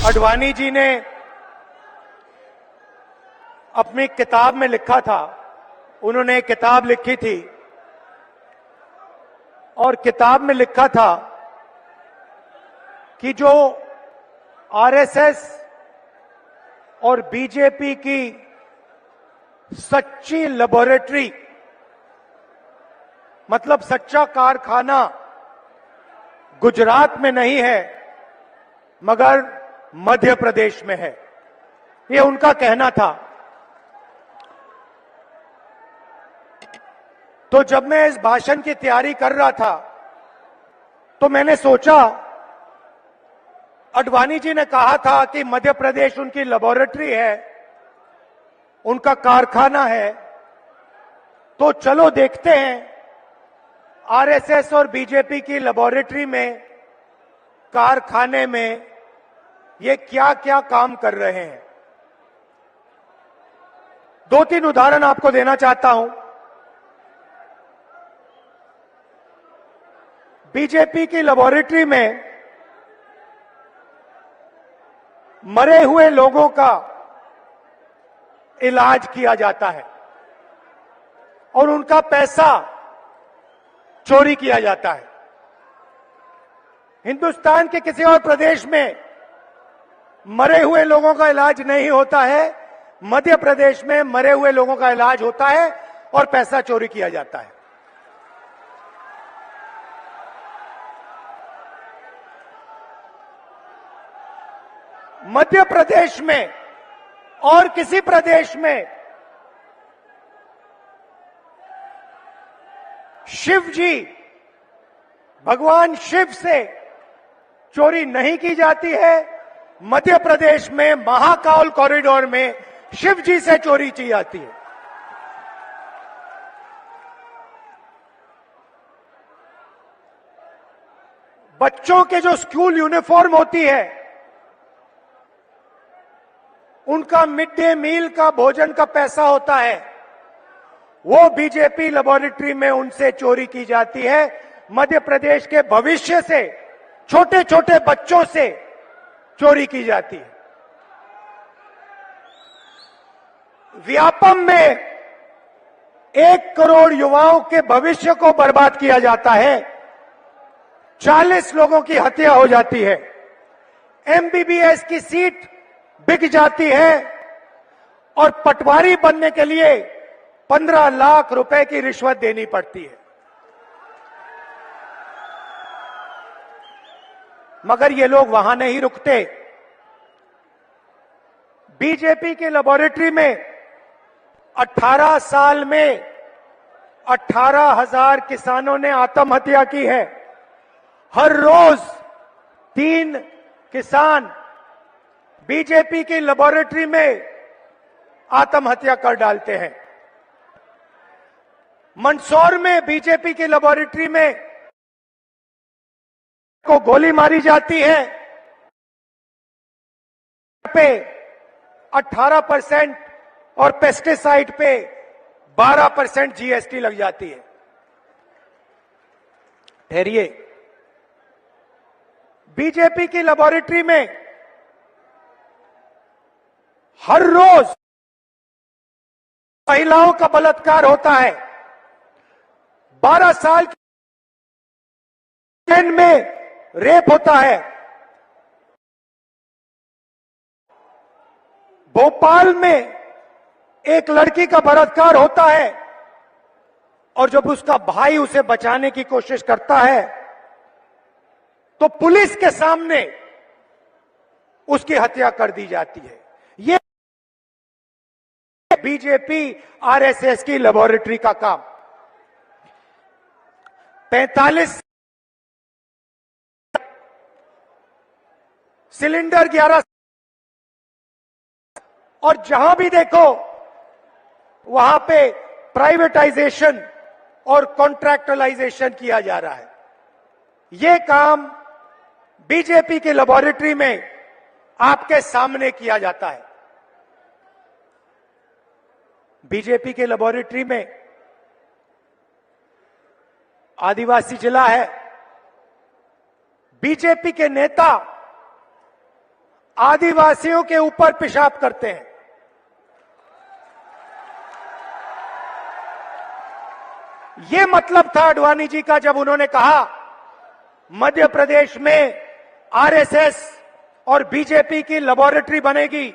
आडवाणी जी ने अपनी किताब में लिखा था, उन्होंने एक किताब लिखी थी और किताब में लिखा था कि जो आरएसएस और बीजेपी की सच्ची लेबोरेटरी, मतलब सच्चा कारखाना गुजरात में नहीं है मगर मध्य प्रदेश में है, ये उनका कहना था। तो जब मैं इस भाषण की तैयारी कर रहा था तो मैंने सोचा, आडवाणी जी ने कहा था कि मध्य प्रदेश उनकी लेबोरेटरी है, उनका कारखाना है, तो चलो देखते हैं आरएसएस और बीजेपी की लेबोरेटरी में, कारखाने में ये क्या क्या काम कर रहे हैं। दो तीन उदाहरण आपको देना चाहता हूं। बीजेपी की लेबोरेटरी में मरे हुए लोगों का इलाज किया जाता है और उनका पैसा चोरी किया जाता है। हिंदुस्तान के किसी और प्रदेश में मरे हुए लोगों का इलाज नहीं होता है, मध्य प्रदेश में मरे हुए लोगों का इलाज होता है और पैसा चोरी किया जाता है। मध्य प्रदेश में और किसी प्रदेश में शिव जी, भगवान शिव से चोरी नहीं की जाती है। मध्य प्रदेश में महाकाल कॉरिडोर में शिव जी से चोरी की जाती है। बच्चों के जो स्कूल यूनिफॉर्म होती है, उनका मिड डे मील का भोजन का पैसा होता है, वो बीजेपी लेबोरेटरी में उनसे चोरी की जाती है। मध्य प्रदेश के भविष्य से, छोटे छोटे बच्चों से चोरी की जाती है। व्यापम में 1 करोड़ युवाओं के भविष्य को बर्बाद किया जाता है, 40 लोगों की हत्या हो जाती है, एमबीबीएस की सीट बिक जाती है और पटवारी बनने के लिए 15 लाख रुपए की रिश्वत देनी पड़ती है। मगर ये लोग वहां नहीं रुकते। बीजेपी की लेबोरेटरी में 18 साल में 18,000 किसानों ने आत्महत्या की है। हर रोज 3 किसान बीजेपी की लेबोरेटरी में आत्महत्या कर डालते हैं। मंदसौर में बीजेपी की लेबोरेटरी में को गोली मारी जाती है, पे 18% और पेस्टिसाइड पे 12% जीएसटी लग जाती है। ठहरिए, बीजेपी की लेबोरेटरी में हर रोज महिलाओं का बलात्कार होता है। 12 साल की में रेप होता है। भोपाल में एक लड़की का बलात्कार होता है और जब उसका भाई उसे बचाने की कोशिश करता है तो पुलिस के सामने उसकी हत्या कर दी जाती है। ये बीजेपी आरएसएस की लेबोरेटरी का काम। 45 सिलेंडर 11, और जहां भी देखो वहां पे प्राइवेटाइजेशन और कॉन्ट्रैक्टलाइजेशन किया जा रहा है। ये काम बीजेपी की लेबोरेटरी में आपके सामने किया जाता है। बीजेपी के लेबोरेटरी में आदिवासी जिला है, बीजेपी के नेता आदिवासियों के ऊपर पेशाब करते हैं। ये मतलब था आडवाणी जी का जब उन्होंने कहा मध्य प्रदेश में आरएसएस और बीजेपी की लेबोरेटरी बनेगी।